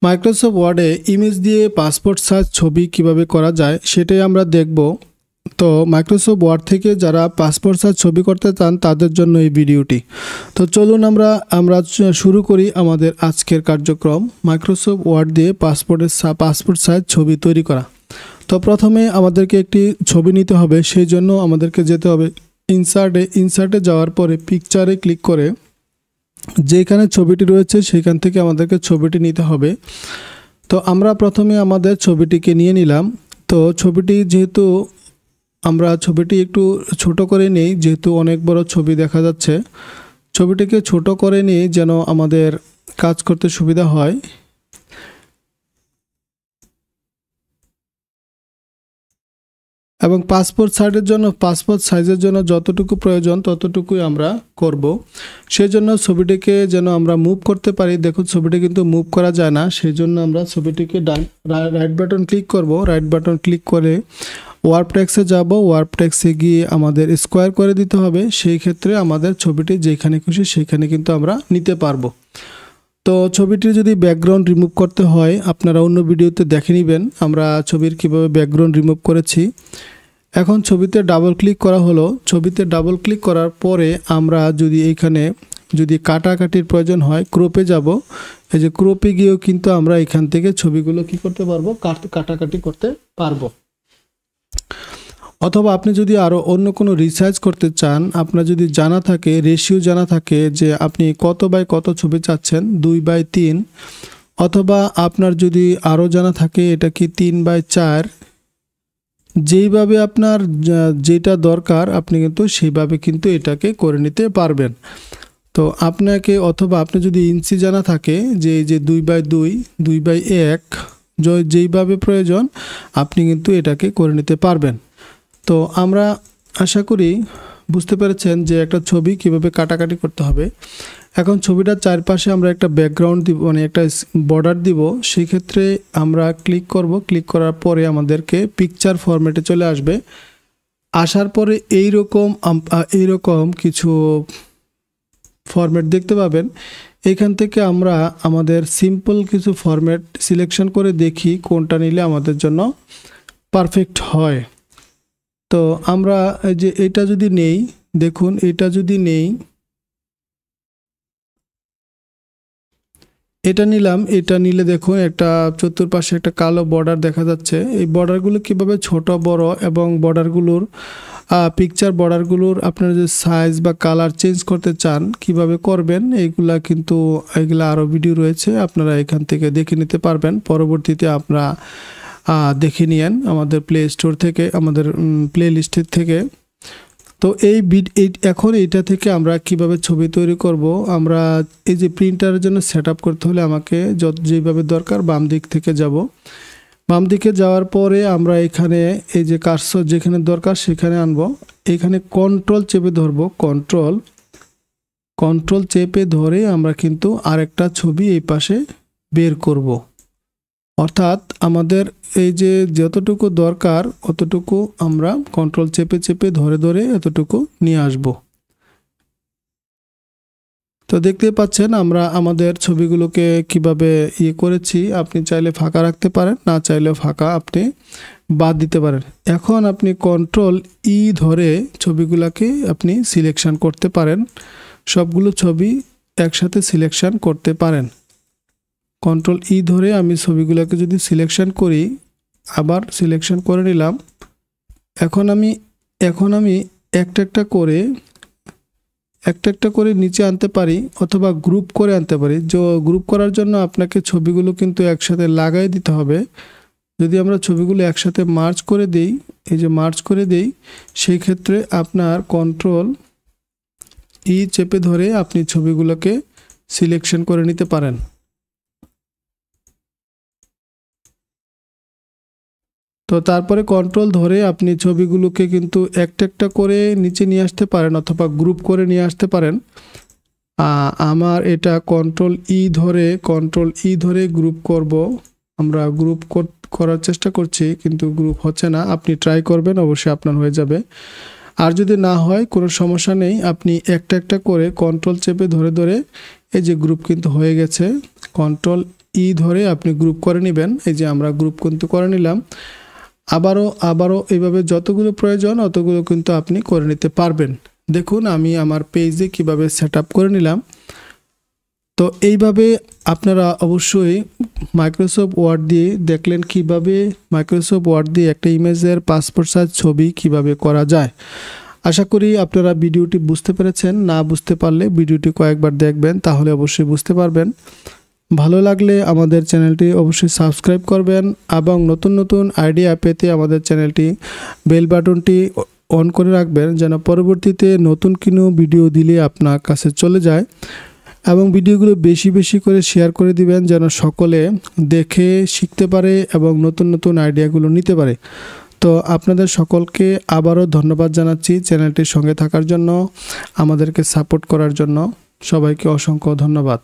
Microsoft ওয়ার্ডে image দিয়ে passport size ছবি কিভাবে করা যায় সেটাই আমরা দেখব। তো মাইক্রোসফট ওয়ার্ড থেকে যারা পাসপোর্ট সাইজ ছবি করতে চান তাদের জন্য এই ভিডিওটি। তো চলুন আমরা শুরু করি আমাদের আজকের কার্যক্রম, মাইক্রোসফট ওয়ার্ড দিয়ে পাসপোর্ট সাইজ ছবি তৈরি করা। তো প্রথমে আমাদেরকে একটি ছবি নিতে হবে, সেই জন্য আমাদেরকে যেতে হবে ইনসার্টে যাওয়ার পরে পিকচারে ক্লিক করে যেখানে ছবিটি রয়েছে সেখান থেকে আমাদেরকে ছবিটি নিতে হবে। তো আমরা প্রথমে আমাদের ছবিটিকে নিয়ে নিলাম। তো ছবিটি যেহেতু আমরা ছবিটি একটু ছোট করে নেই, যেহেতু অনেক বড় ছবি দেখা যাচ্ছে, ছবিটিকে ছোট করে নিয়ে যেন আমাদের কাজ করতে সুবিধা হয়। এবং পাসপোর্ট সাইজের জন্য যতটুকু প্রয়োজন ততটুকুই আমরা করব। সেজন্য ছবিটিকে যেন আমরা মুভ করতে পারি। দেখুন ছবিটি কিন্তু মুভ করা যায় না, সেই জন্য আমরা ছবিটিকে রাইট বাটন ক্লিক করব। রাইট বাটন ক্লিক করে ওয়ার্প টেক্সটে যাব। ওয়ার্প টেক্সটে গিয়ে আমাদের স্কোয়ার করে দিতে হবে। সেই ক্ষেত্রে আমাদের ছবিটি যেখানে খুশি সেখানে কিন্তু আমরা নিতে পারবো। তো ছবিটির যদি ব্যাকগ্রাউন্ড রিমুভ করতে হয় আপনারা অন্য ভিডিওতে দেখে নেবেন আমরা ছবির কিভাবে ব্যাকগ্রাউন্ড রিমুভ করেছি। এখন ছবিতে ডাবল ক্লিক করা হলো। ছবিতে ডাবল ক্লিক করার পরে আমরা এইখানে যদি কাটাকাটির প্রয়োজন হয় ক্রপে যাব। এই যে ক্রপে গিয়েও কিন্তু আমরা এখান থেকে ছবিগুলো কি করতে পারবো, কাটাকাটি করতে পারবো। অথবা আপনি যদি আরও অন্য কোনো রিসার্চ করতে চান, আপনার যদি জানা থাকে, রেশিও জানা থাকে যে আপনি কত বাই কত ছবি চাচ্ছেন, 2/3, অথবা আপনার যদি আরও জানা থাকে এটা কি 3/4, যেইভাবে আপনার যেটা দরকার আপনি কিন্তু সেইভাবে কিন্তু এটাকে করে নিতে পারবেন। তো আপনাকে, অথবা আপনি যদি ইঞ্চি জানা থাকে যে এই যে 2/2, 2/1, যেইভাবে প্রয়োজন আপনি কিন্তু এটাকে করে নিতে পারবেন। তো আমরা আশা করি বুঝতে পেরেছেন যে একটা ছবি কিভাবে কাটাকাটি করতে হবে। এখন ছবিটার চারপাশে আমরা একটা ব্যাকগ্রাউন্ড দিব, মানে একটা বর্ডার দিব। সেই ক্ষেত্রে আমরা ক্লিক করব। ক্লিক করার পরে আমাদেরকে পিকচার ফরম্যাটে চলে আসবে। আসার পরে এইরকম কিছু ফরম্যাট দেখতে পাবেন। এখান থেকে আমরা আমাদের সিম্পল কিছু ফরম্যাট সিলেকশন করে দেখি কোনটা নিলে আমাদের জন্য পারফেক্ট হয়। তো আমরা এই যে এটা যদি নেই, দেখুন এটা যদি নেই, এটা নিলাম। এটা নিলে দেখুন একটা চতুর্পাশে একটা কালো বর্ডার দেখা যাচ্ছে। এই বর্ডারগুলো কিভাবে ছোট বড় এবং বর্ডারগুলোর পিকচার বর্ডারগুলোর আপনারা যে সাইজ বা কালার চেঞ্জ করতে চান কিভাবে করবেন, এগুলা আরও ভিডিও রয়েছে, আপনারা এখান থেকে দেখে নিতে পারবেন। পরবর্তীতে আপনারা দেখে নিয়েন আমাদের প্লে স্টোর থেকে, আমাদের প্লে লিস্টের থেকে। তো এখন এইটা থেকে আমরা কিভাবে ছবি তৈরি করব, আমরা এই যে প্রিন্টারের জন্য সেট করতে হলে আমাকে যেভাবে দরকার বাম দিক থেকে যাব। বাম দিকে যাওয়ার পরে আমরা এখানে এই যে কার্সর যেখানে দরকার সেখানে আনবো। এখানে কন্ট্রোল চেপে ধরবো। কন্ট্রোল চেপে ধরে আমরা কিন্তু আরেকটা ছবি এই পাশে বের করব। অর্থাৎ আমাদের এই যে যতটুকু দরকার অতটুকু আমরা কন্ট্রোল চেপে ধরে এতটুকু নিয়ে আসব। তো দেখতে পাচ্ছেন আমরা আমাদের ছবিগুলোকে কিভাবে করেছি। আপনি চাইলে ফাঁকা রাখতে পারেন, না চাইলেও ফাঁকা আপনি বাদ দিতে পারেন। এখন আপনি কন্ট্রোল ধরে ছবিগুলোকে আপনি সিলেকশন করতে পারেন, সবগুলো ছবি একসাথে সিলেকশন করতে পারেন। কন্ট্রোল ধরে আমি ছবিগুলোকে যদি সিলেকশন করি, আবার সিলেকশন করে নিলাম। এখন আমি একটা একটা করে নিচে আনতে পারি, অথবা গ্রুপ করে আনতে পারি। গ্রুপ করার জন্য আপনাকে ছবিগুলো কিন্তু একসাথে লাগাই দিতে হবে। যদি আমরা ছবিগুলো একসাথে মার্জ করে দেই, এই যে মার্জ করে দেই, সেই ক্ষেত্রে আপনার কন্ট্রোল চেপে ধরে আপনি ছবিগুলোকে সিলেকশন করে নিতে পারেন। তো তারপরে কন্ট্রোল ধরে আপনি ছবিগুলোকে কিন্তু একটা করে নিচে নিয়ে আসতে পারেন, অথবা গ্রুপ করে নিয়ে আসতে পারেন। আমার এটা কন্ট্রোল ধরে গ্রুপ করব। আমরা গ্রুপ করার চেষ্টা করছি কিন্তু গ্রুপ হচ্ছে না। আপনি ট্রাই করবেন, অবশ্যই আপনার হয়ে যাবে। আর যদি না হয় কোনো সমস্যা নেই, আপনি একটা করে কন্ট্রোল চেপে ধরে এই যে গ্রুপ কিন্তু হয়ে গেছে। কন্ট্রোল ধরে আপনি গ্রুপ করে নেবেন। এই যে আমরা গ্রুপ কিন্তু করে নিলাম। আবারও এইভাবে যতগুলো প্রয়োজন অতগুলো কিন্তু আপনি করে নিতে পারবেন। দেখুন আমি আমার পেজে কিভাবে সেট আপ করে নিলাম। তো এইভাবে আপনারা অবশ্যই মাইক্রোসফট ওয়ার্ড দিয়ে দেখলেন কিভাবে মাইক্রোসফট ওয়ার্ড দিয়ে একটা ইমেজের পাসপোর্ট সাইজ ছবি কিভাবে করা যায়। আশা করি আপনারা ভিডিওটি বুঝতে পেরেছেন। না বুঝতে পারলে ভিডিওটি কয়েকবার দেখবেন, তাহলে অবশ্যই বুঝতে পারবেন। ভালো লাগলে আমাদের চ্যানেলটি অবশ্যই সাবস্ক্রাইব করবেন এবং নতুন নতুন আইডিয়া পেতে আমাদের চ্যানেলটি বেল বাটনটি অন করে রাখবেন, যেন পরবর্তীতে নতুন কোনো ভিডিও দিলে আপনার কাছে চলে যায়। এবং ভিডিওগুলো বেশি বেশি করে শেয়ার করে দিবেন, যেন সকলে দেখে শিখতে পারে এবং নতুন নতুন আইডিয়াগুলো নিতে পারে। তো আপনাদের সকলকে আবারও ধন্যবাদ জানাচ্ছি চ্যানেলটির সঙ্গে থাকার জন্য, আমাদেরকে সাপোর্ট করার জন্য। সবাইকে অসংখ্য ধন্যবাদ।